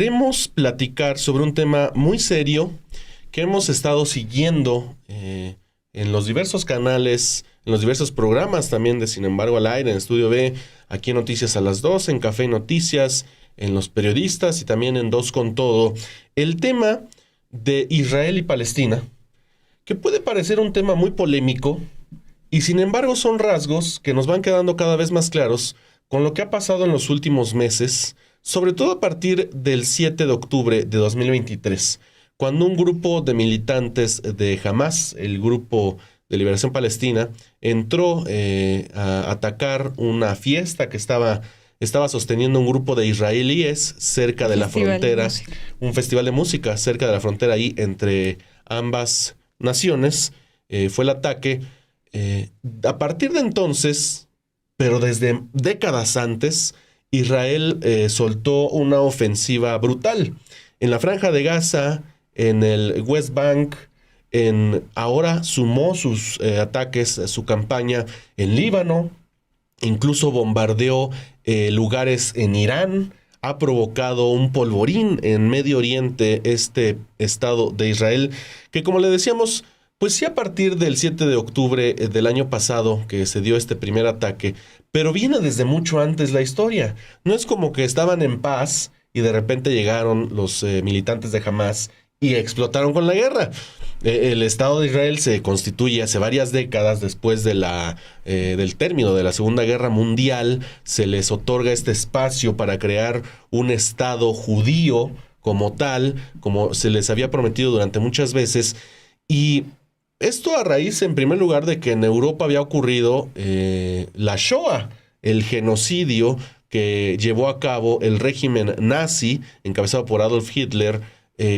Queremos platicar sobre un tema muy serio que hemos estado siguiendo en los diversos canales, en los diversos programas también de Sin embargo al aire, en Estudio B, aquí en Noticias a las 2, en Café y Noticias, en Los Periodistas y también en Dos con Todo. El tema de Israel y Palestina, que puede parecer un tema muy polémico, y sin embargo son rasgos que nos van quedando cada vez más claros con lo que ha pasado en los últimos meses, sobre todo a partir del 7 de octubre de 2023, cuando un grupo de militantes de Hamas, el Grupo de Liberación Palestina, entró a atacar una fiesta que estaba sosteniendo un grupo de israelíes cerca de la frontera, un festival de música cerca de la frontera ahí entre ambas naciones. Fue el ataque. A partir de entonces, pero desde décadas antes, Israel soltó una ofensiva brutal en la Franja de Gaza, en el West Bank, ahora sumó sus ataques, su campaña en Líbano, incluso bombardeó lugares en Irán, ha provocado un polvorín en Medio Oriente, este Estado de Israel, que como le decíamos, pues sí, a partir del 7 de octubre del año pasado que se dio este primer ataque, pero viene desde mucho antes la historia. No es como que estaban en paz y de repente llegaron los militantes de Hamas y explotaron con la guerra. El Estado de Israel se constituye hace varias décadas después de del término de la Segunda Guerra Mundial. Se les otorga este espacio para crear un Estado judío como tal, como se les había prometido durante muchas veces. Y esto a raíz, en primer lugar, de que en Europa había ocurrido la Shoah, el genocidio que llevó a cabo el régimen nazi, encabezado por Adolf Hitler,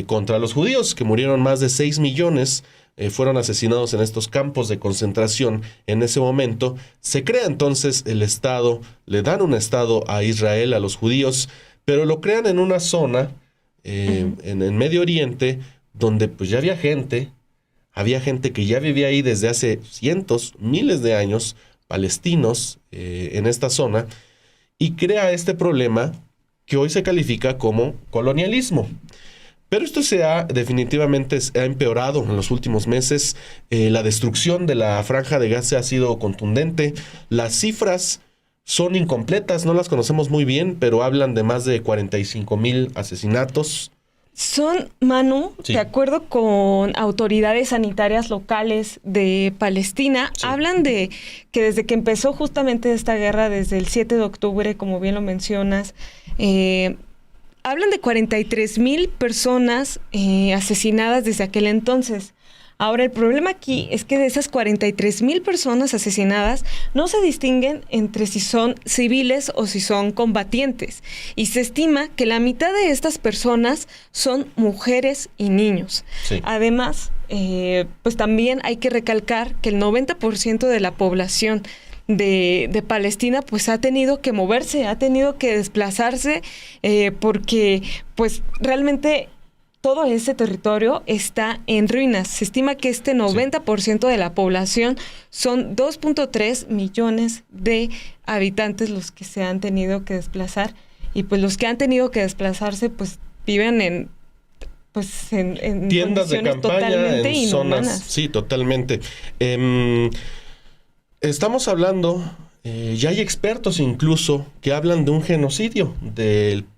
contra los judíos, que murieron más de 6 millones, fueron asesinados en estos campos de concentración en ese momento. Se crea entonces el Estado, le dan un Estado a Israel, a los judíos, pero lo crean en una zona, en el Medio Oriente, donde pues ya había gente que ya vivía ahí desde hace cientos, miles de años, palestinos en esta zona, y crea este problema que hoy se califica como colonialismo. Pero esto definitivamente ha empeorado en los últimos meses. La destrucción de la Franja de Gaza ha sido contundente. Las cifras son incompletas, no las conocemos muy bien, pero hablan de más de 45,000 asesinatos. Son, Manu, Sí. de acuerdo con autoridades sanitarias locales de Palestina, Sí. hablan de que desde que empezó justamente esta guerra, desde el 7 de octubre, como bien lo mencionas, hablan de 43,000 personas asesinadas desde aquel entonces. Ahora, el problema aquí es que de esas 43,000 personas asesinadas no se distinguen entre si son civiles o si son combatientes. Y se estima que la mitad de estas personas son mujeres y niños. Sí. Además, pues también hay que recalcar que el 90% de la población de Palestina pues ha tenido que moverse, ha tenido que desplazarse porque pues realmente todo ese territorio está en ruinas. Se estima que este 90% de la población son 2.3 millones de habitantes los que se han tenido que desplazar, y pues los que han tenido que desplazarse pues viven en tiendas de campaña, totalmente en inhumanas. zonas. Sí, totalmente. Estamos hablando, ya hay expertos incluso que hablan de un genocidio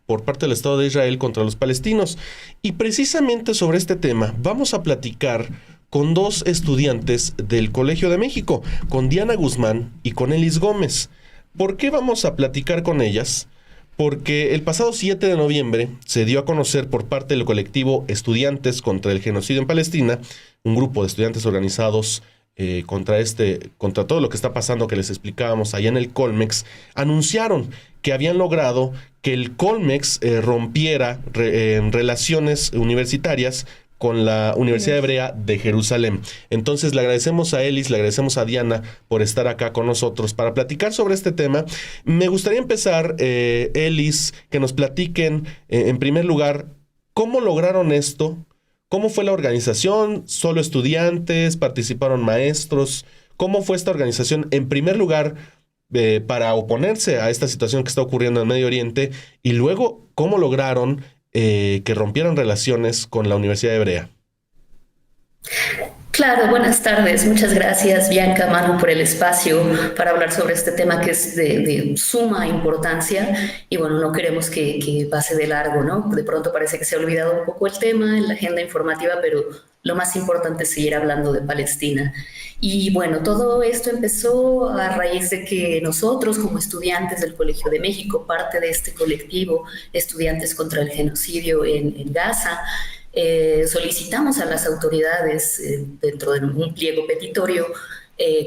por parte del Estado de Israel contra los palestinos. Y precisamente sobre este tema vamos a platicar con dos estudiantes del Colegio de México, con Diana Guzmán y con Elis Gómez. ¿Por qué vamos a platicar con ellas? Porque el pasado 7 de noviembre se dio a conocer por parte del colectivo Estudiantes contra el Genocidio en Palestina, un grupo de estudiantes organizados contra todo lo que está pasando que les explicábamos allá en el Colmex, anunciaron que habían logrado que el Colmex rompiera relaciones universitarias con la Universidad Hebrea de Jerusalén. Entonces le agradecemos a Elis, le agradecemos a Diana por estar acá con nosotros para platicar sobre este tema. Me gustaría empezar, Elis, que nos platiquen en primer lugar cómo lograron esto. ¿Cómo fue la organización? ¿Solo estudiantes? ¿Participaron maestros? ¿Cómo fue esta organización, en primer lugar, para oponerse a esta situación que está ocurriendo en Medio Oriente? Y luego, ¿cómo lograron que rompieran relaciones con la Universidad Hebrea. Claro, buenas tardes. Muchas gracias, Bianca, Manu, por el espacio para hablar sobre este tema que es de suma importancia y bueno, no queremos que pase de largo, ¿no? De pronto parece que se ha olvidado un poco el tema en la agenda informativa, pero lo más importante es seguir hablando de Palestina. Y bueno, todo esto empezó a raíz de que nosotros, como estudiantes del Colegio de México, parte de este colectivo, Estudiantes contra el Genocidio en Gaza, solicitamos a las autoridades dentro de un pliego petitorio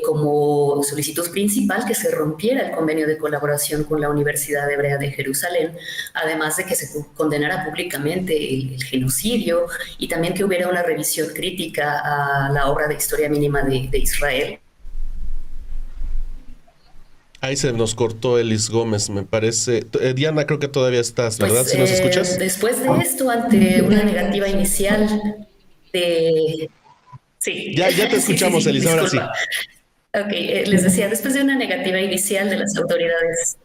como solicitud principal que se rompiera el convenio de colaboración con la Universidad Hebrea de Jerusalén, además de que se condenara públicamente el genocidio y también que hubiera una revisión crítica a la obra de historia mínima de Israel. Ahí se nos cortó Elis Gómez, me parece. Diana, creo que todavía estás, ¿verdad? Pues, ¿Sí nos escuchas? después de esto, ante una negativa inicial de... Sí, Ya te escuchamos, sí, Elis, ahora sí. Ok, les decía, después de una negativa inicial de las autoridades...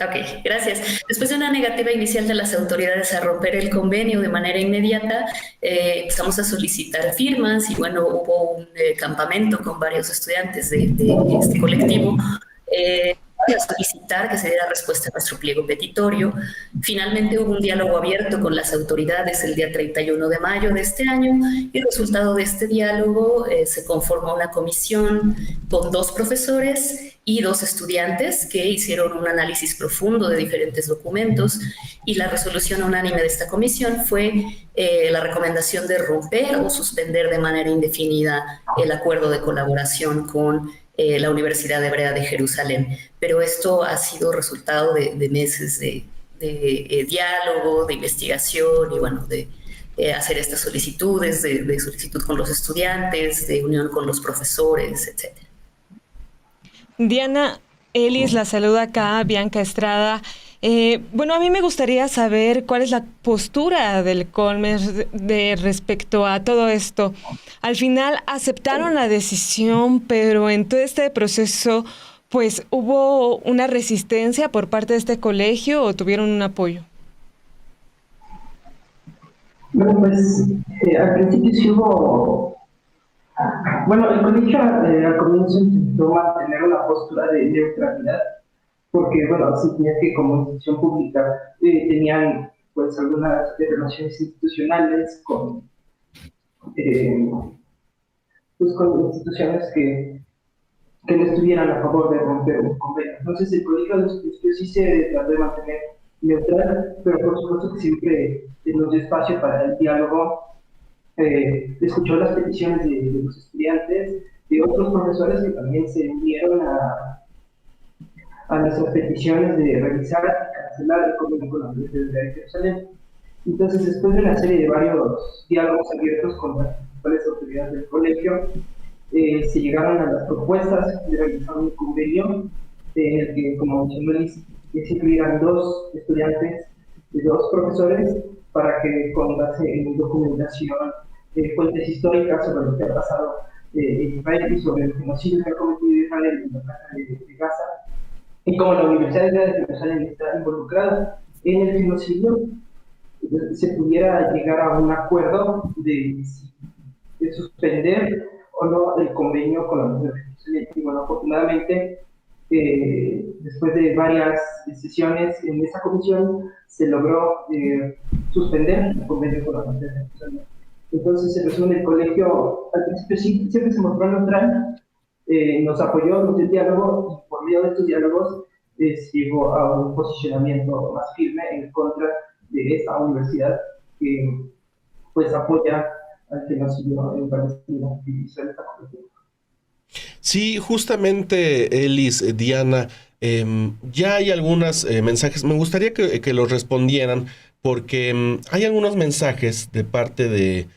Ok, gracias. Después de una negativa inicial de las autoridades a romper el convenio de manera inmediata, empezamos a solicitar firmas y bueno, hubo un campamento con varios estudiantes de este colectivo para solicitar que se diera respuesta a nuestro pliego petitorio. Finalmente hubo un diálogo abierto con las autoridades el día 31 de mayo de este año y resultado de este diálogo se conformó una comisión con 2 profesores y 2 estudiantes que hicieron un análisis profundo de diferentes documentos y la resolución unánime de esta comisión fue la recomendación de romper o suspender de manera indefinida el acuerdo de colaboración con la Universidad Hebrea de Jerusalén. Pero esto ha sido resultado de meses de diálogo, de investigación y bueno, de hacer estas solicitudes, de solicitud con los estudiantes, de unión con los profesores, etc. Diana, Elis, la saluda acá, Bianca Estrada. Bueno, a mí me gustaría saber cuál es la postura del Colmex de respecto a todo esto. Al final aceptaron la decisión, pero en todo este proceso, pues, ¿hubo una resistencia por parte de este colegio o tuvieron un apoyo? Bueno, pues al principio sí hubo... Bueno, el colegio al comienzo intentó mantener una postura de neutralidad, porque, bueno, se tenía que como institución pública tenían pues algunas relaciones institucionales pues, con instituciones que no estuvieran a favor de romper un convenio. Entonces el colegio de estudios sí se trató de mantener neutral, pero por supuesto que siempre nos dio espacio para el diálogo. Escuchó las peticiones de los estudiantes, de otros profesores que también se unieron a nuestras peticiones de revisar y cancelar el convenio con la Universidad de Jerusalén. Entonces, después de una serie de varios diálogos abiertos con las principales autoridades del colegio, se llegaron a las propuestas de realizar un convenio en el que, como mencionó Liz, se incluyeran 2 estudiantes y 2 profesores para que con base en documentación, fuentes históricas sobre lo que ha pasado en Israel y sobre el genocidio que ha cometido Israel en la franja de Gaza, y como la Universidad de Jerusalén está involucrada en el genocidio, se pudiera llegar a un acuerdo de suspender o no el convenio con la Universidad de Jerusalén. Y bueno, afortunadamente, después de varias decisiones en esa comisión, se logró suspender el convenio con la Universidad de Jerusalén. Entonces, en resumen, el colegio al principio siempre se mostró neutral, nos apoyó en el diálogo y por medio de estos diálogos se llegó a un posicionamiento más firme en contra de esta universidad que pues apoya al genocidio en Palestina y Israel está cometiendo. Sí, justamente, Elis, Diana, ya hay algunos mensajes, me gustaría que los respondieran, porque hay algunos mensajes de parte de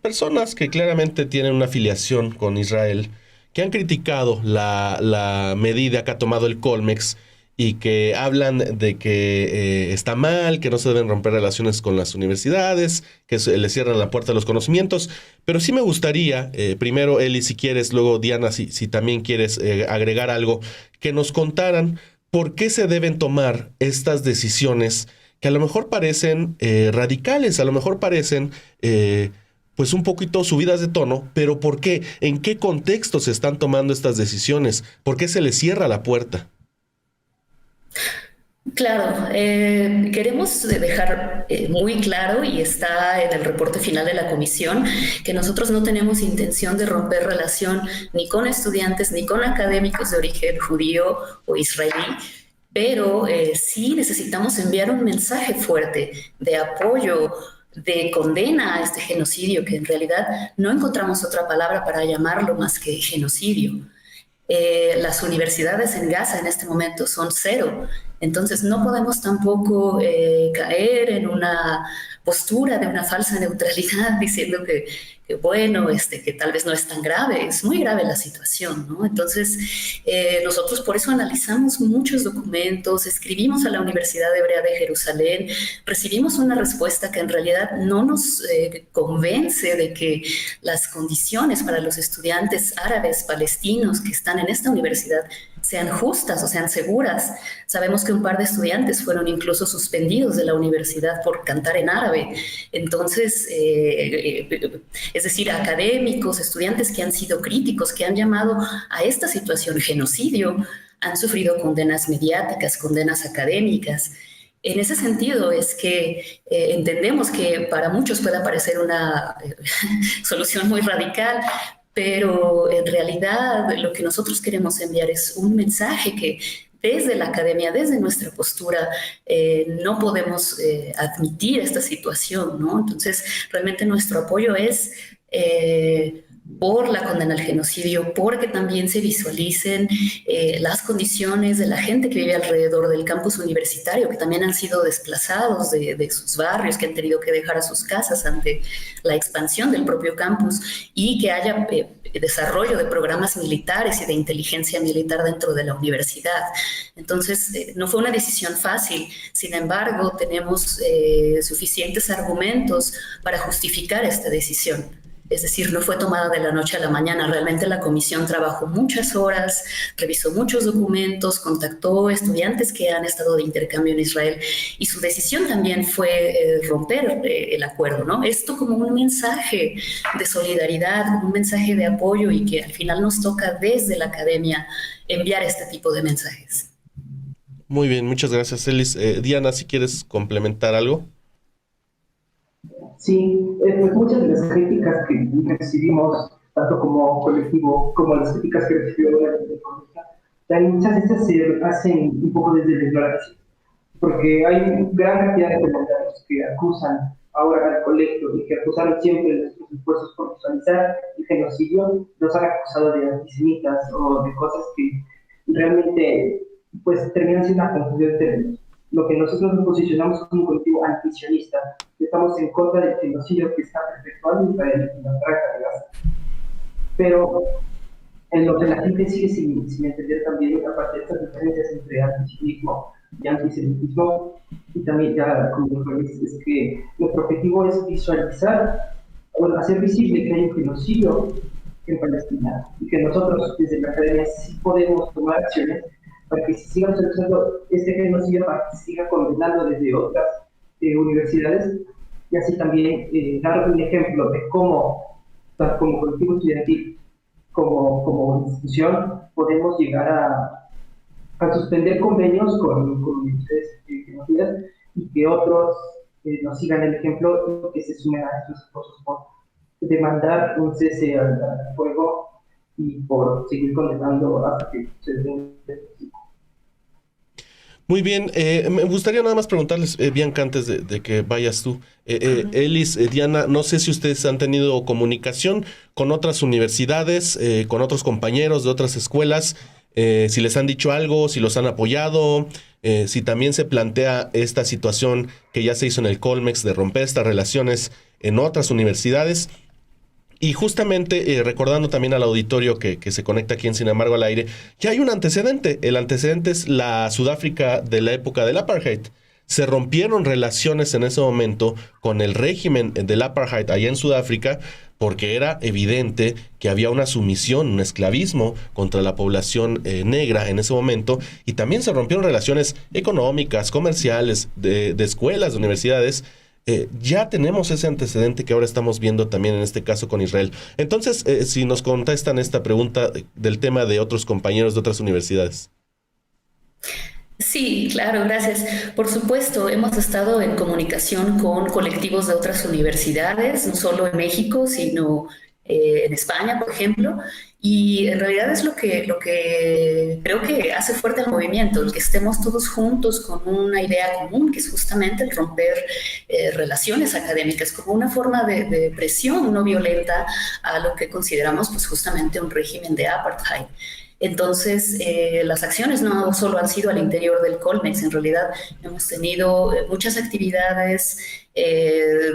personas que claramente tienen una afiliación con Israel, que han criticado la medida que ha tomado el Colmex y que hablan de que está mal, que no se deben romper relaciones con las universidades, que le cierran la puerta a los conocimientos. Pero sí me gustaría, primero Eli, si quieres, luego Diana, si también quieres agregar algo, que nos contaran por qué se deben tomar estas decisiones que a lo mejor parecen radicales, a lo mejor parecen pues un poquito subidas de tono, pero ¿por qué? ¿En qué contexto se están tomando estas decisiones? ¿Por qué se les cierra la puerta? Claro, queremos dejar muy claro, y está en el reporte final de la comisión, que nosotros no tenemos intención de romper relación ni con estudiantes ni con académicos de origen judío o israelí, pero sí necesitamos enviar un mensaje fuerte de apoyo, de condena a este genocidio, que en realidad no encontramos otra palabra para llamarlo más que genocidio. Las universidades en Gaza en este momento son 0. Entonces no podemos tampoco caer en una postura de una falsa neutralidad diciendo que bueno, que tal vez no es tan grave. Es muy grave la situación, ¿no? Entonces nosotros por eso analizamos muchos documentos, escribimos a la Universidad Hebrea de Jerusalén, recibimos una respuesta que en realidad no nos convence de que las condiciones para los estudiantes árabes palestinos que están en esta universidad sean justas o sean seguras. Sabemos que un par de estudiantes fueron incluso suspendidos de la universidad por cantar en árabe. Entonces, es decir, académicos, estudiantes que han sido críticos, que han llamado a esta situación genocidio, han sufrido condenas mediáticas, condenas académicas. En ese sentido es que entendemos que para muchos pueda parecer una solución muy radical, pero en realidad lo que nosotros queremos enviar es un mensaje que desde la academia, desde nuestra postura, no podemos admitir esta situación, ¿no? Entonces, realmente nuestro apoyo es por la condena al genocidio, porque también se visualicen las condiciones de la gente que vive alrededor del campus universitario, que también han sido desplazados de sus barrios, que han tenido que dejar a sus casas ante la expansión del propio campus, y que haya desarrollo de programas militares y de inteligencia militar dentro de la universidad. Entonces, no fue una decisión fácil. Sin embargo, tenemos suficientes argumentos para justificar esta decisión. Es decir, no fue tomada de la noche a la mañana. Realmente la comisión trabajó muchas horas, revisó muchos documentos, contactó estudiantes que han estado de intercambio en Israel, y su decisión también fue romper el acuerdo, ¿no? Esto como un mensaje de solidaridad, como un mensaje de apoyo, y que al final nos toca desde la academia enviar este tipo de mensajes. Muy bien, muchas gracias, Elis. Diana, si quieres complementar algo. Sí, pues muchas de las críticas que recibimos, tanto como colectivo, como las críticas que recibió muchas de estas se hacen un poco desde la ignorancia, porque hay gran cantidad de comentarios que acusan ahora al colegio y que acusaron siempre de nuestros esfuerzos por visualizar el genocidio, nos han acusado de antisemitas o de cosas que realmente pues terminan siendo una confusión de términos. Lo que nosotros nos posicionamos como un colectivo antisionista, estamos en contra del genocidio que está perpetuando Israel en la franja de Gaza. Pero en lo que la gente sigue sin entender también, aparte de estas diferencias entre antisionismo y antisemitismo, y también ya como es que nuestro objetivo es visualizar, o hacer visible que hay un genocidio en Palestina, y que nosotros desde la academia sí podemos tomar acciones para que se siga usando este genocidio, para que se siga condenando desde otras universidades, y así también dar un ejemplo de cómo, tanto como colectivo estudiantil como institución, podemos llegar a suspender convenios con universidades que nos digan, y que otros nos sigan el ejemplo y que se sumen a estos esfuerzos por demandar un cese al fuego y por seguir condenando hasta que se den. Muy bien, me gustaría nada más preguntarles, Bianca, antes de que vayas tú. Elis, Diana, no sé si ustedes han tenido comunicación con otras universidades, con otros compañeros de otras escuelas, si les han dicho algo, si los han apoyado, si también se plantea esta situación que ya se hizo en el Colmex de romper estas relaciones en otras universidades. Y justamente recordando también al auditorio que se conecta aquí en Sin embargo al aire, ya hay un antecedente. El antecedente es la Sudáfrica de la época del apartheid. se rompieron relaciones en ese momento con el régimen del apartheid allá en Sudáfrica, porque era evidente que había una sumisión, un esclavismo contra la población negra en ese momento, y también se rompieron relaciones económicas, comerciales, de escuelas, de universidades. Ya tenemos ese antecedente que ahora estamos viendo también en este caso con Israel. Entonces, si nos contestan esta pregunta del tema de otros compañeros de otras universidades. Sí, claro, gracias. Por supuesto, hemos estado en comunicación con colectivos de otras universidades, no solo en México, sino en España, por ejemplo, y en realidad es lo que creo que hace fuerte el movimiento, el que estemos todos juntos con una idea común, que es justamente el romper relaciones académicas como una forma de presión no violenta a lo que consideramos pues justamente un régimen de apartheid. Entonces, las acciones no solo han sido al interior del Colmex, en realidad hemos tenido muchas actividades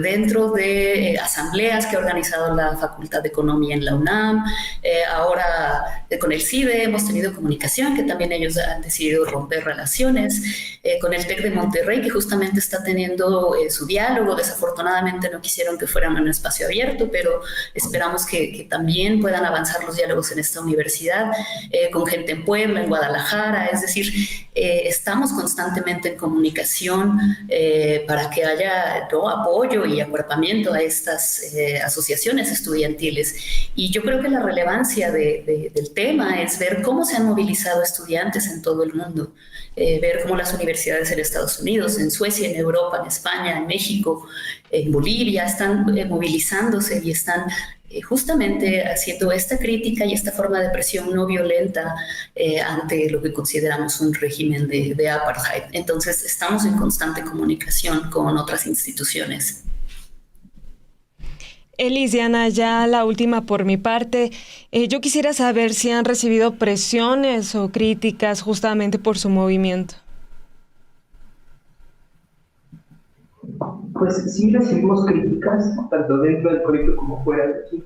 dentro de asambleas que ha organizado la Facultad de Economía en la UNAM. Ahora con el CIDE hemos tenido comunicación, que también ellos han decidido romper relaciones. Con el TEC de Monterrey, que justamente está teniendo su diálogo. Desafortunadamente no quisieron que fuera un espacio abierto, pero esperamos que también puedan avanzar los diálogos en esta universidad. Con gente en Puebla, en Guadalajara, es decir, estamos constantemente en comunicación para que haya apoyo y acuerpamiento a estas asociaciones estudiantiles. Y yo creo que la relevancia del tema es ver cómo se han movilizado estudiantes en todo el mundo, ver cómo las universidades en Estados Unidos, en Suecia, en Europa, en España, en México, en Bolivia, están movilizándose y están justamente haciendo esta crítica y esta forma de presión no violenta ante lo que consideramos un régimen de apartheid. Entonces, estamos en constante comunicación con otras instituciones. Elis, Diana, ya la última por mi parte. Yo quisiera saber si han recibido presiones o críticas justamente por su movimiento. Pues sí recibimos críticas, tanto dentro del colegio como fuera de aquí.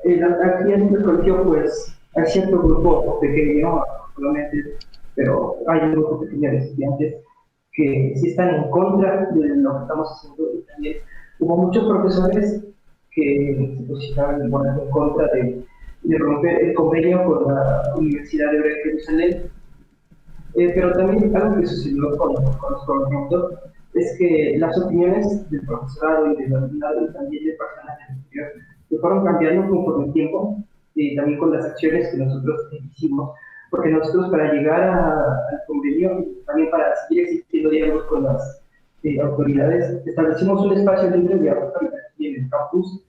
Aquí en el colegio pues hay cierto grupo pequeño, actualmente, pero hay un grupo pequeño de estudiantes que sí están en contra de lo que estamos haciendo, y también hubo muchos profesores que se posicionaron en contra de romper el convenio con la Universidad de Jerusalén. Pero también algo que sucedió con los movimientos es que las opiniones del profesorado y del alumnado y también de personas del exterior se fueron cambiando conforme el tiempo, también con las acciones que nosotros hicimos, porque nosotros para llegar al convenio y también para seguir existiendo diálogos con las autoridades, establecimos un espacio libre de apertura aquí en el campus,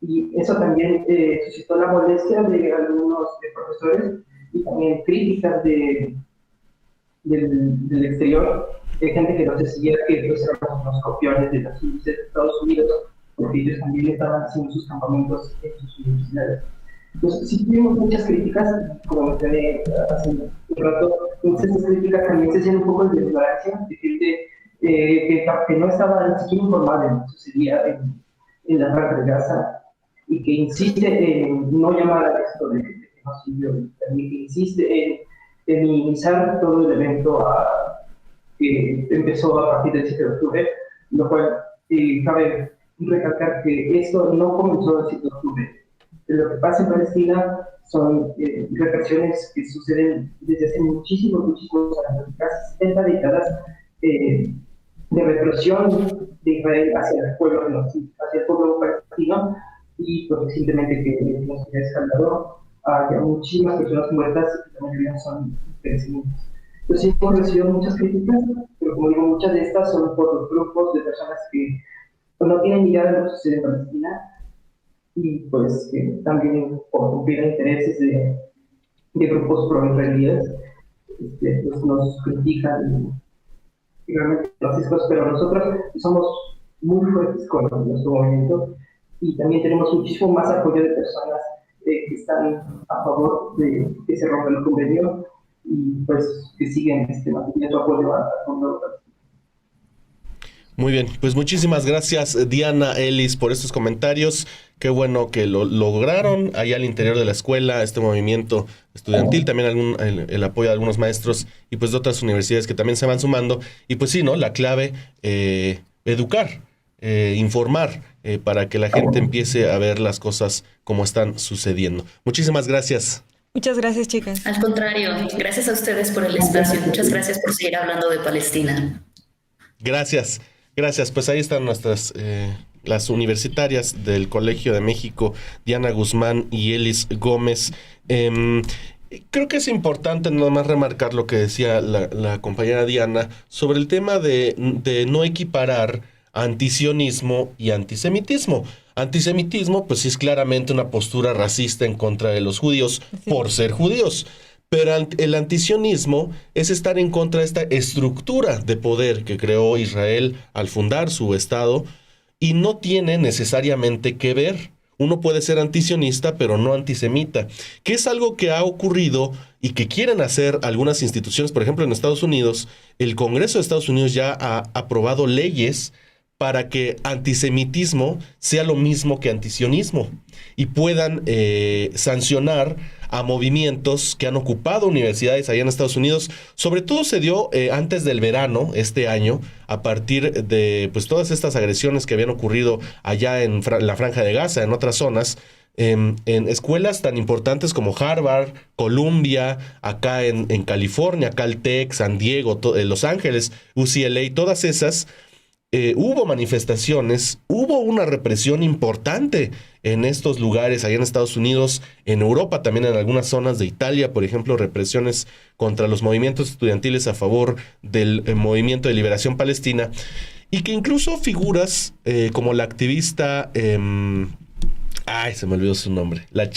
y eso también suscitó la molestia de algunos profesores y también críticas del exterior, de gente que nos decía que éramos unos copiones de las universidades de Estados Unidos, porque ellos también estaban haciendo sus campamentos en sus universidades. Entonces, sí tuvimos muchas críticas, como mencioné hace un rato. Entonces, estas críticas también se hacían un poco de ignorancia, de gente que no estaba ni siquiera informada de lo que sucedía en la Franja de Gaza, y que insiste en no llamar a esto de genocidio, y también que insiste en minimizar todo el evento que empezó a partir del 7 de octubre, lo cual cabe recalcar que esto no comenzó el 7 de octubre. Lo que pasa en Palestina son represiones que suceden desde hace muchísimos años, casi 70 décadas de represión de Israel hacia el pueblo palestino, y pues simplemente que no se haya escalado, hay muchísimas personas muertas y la mayoría son mujeres y niños. Entonces hemos recibido muchas críticas, pero como digo, muchas de estas son por los grupos de personas que pues, no tienen idea de lo que sucede en Palestina, y pues que también por cumplir intereses de grupos pro-israelíes pues nos critican y realmente las cosas, pero nosotros somos muy fuertes con nuestro movimiento, y también tenemos muchísimo más apoyo de personas que están a favor de que se rompa el convenio, y pues que siguen manteniendo apoyo a fondo. Muy bien, pues muchísimas gracias Diana, Elis, por estos comentarios. Qué bueno que lo lograron allá al interior de la escuela, este movimiento estudiantil, también el apoyo de algunos maestros y pues de otras universidades que también se van sumando. Y pues sí, ¿no? La clave, educar, informar, para que la gente empiece a ver las cosas como están sucediendo. Muchísimas gracias. Muchas gracias, chicas. Al contrario, gracias a ustedes por el espacio. Muchas gracias por seguir hablando de Palestina. Gracias. Pues ahí están las universitarias del Colegio de México, Diana Guzmán y Elis Gómez. Creo que es importante nada más remarcar lo que decía la compañera Diana sobre el tema de no equiparar antisionismo y antisemitismo. Antisemitismo, pues sí, es claramente una postura racista en contra de los judíos por ser judíos. Pero el antisionismo es estar en contra de esta estructura de poder que creó Israel al fundar su Estado y no tiene necesariamente que ver. Uno puede ser antisionista, pero no antisemita, que es algo que ha ocurrido y que quieren hacer algunas instituciones. Por ejemplo, en Estados Unidos, el Congreso de Estados Unidos ya ha aprobado leyes para que antisemitismo sea lo mismo que antisionismo y puedan sancionar a movimientos que han ocupado universidades allá en Estados Unidos. Sobre todo se dio antes del verano este año, a partir de pues todas estas agresiones que habían ocurrido allá en la Franja de Gaza, en otras zonas, en escuelas tan importantes como Harvard, Columbia, acá en California, Caltech, San Diego, Los Ángeles, UCLA, todas esas. Hubo manifestaciones, hubo una represión importante en estos lugares, allá en Estados Unidos, en Europa, también en algunas zonas de Italia, por ejemplo, represiones contra los movimientos estudiantiles a favor del movimiento de liberación palestina, y que incluso figuras como la activista, se me olvidó su nombre, la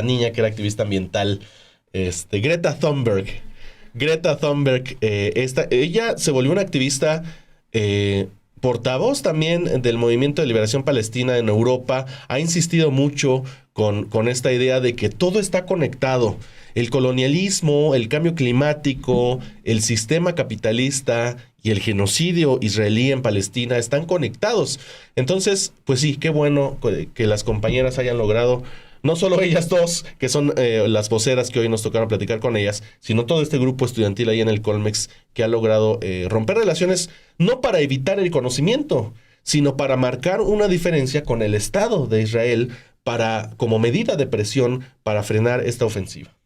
niña que era activista ambiental, Greta Thunberg. Ella se volvió una activista portavoz también del movimiento de liberación palestina en Europa, ha insistido mucho con esta idea de que todo está conectado. El colonialismo, el cambio climático, el sistema capitalista y el genocidio israelí en Palestina están conectados. Entonces, pues sí, qué bueno que las compañeras hayan logrado, no solo ellas dos, que son las voceras que hoy nos tocaron platicar con ellas, sino todo este grupo estudiantil ahí en el Colmex que ha logrado romper relaciones, no para evitar el conocimiento, sino para marcar una diferencia con el Estado de Israel como medida de presión para frenar esta ofensiva.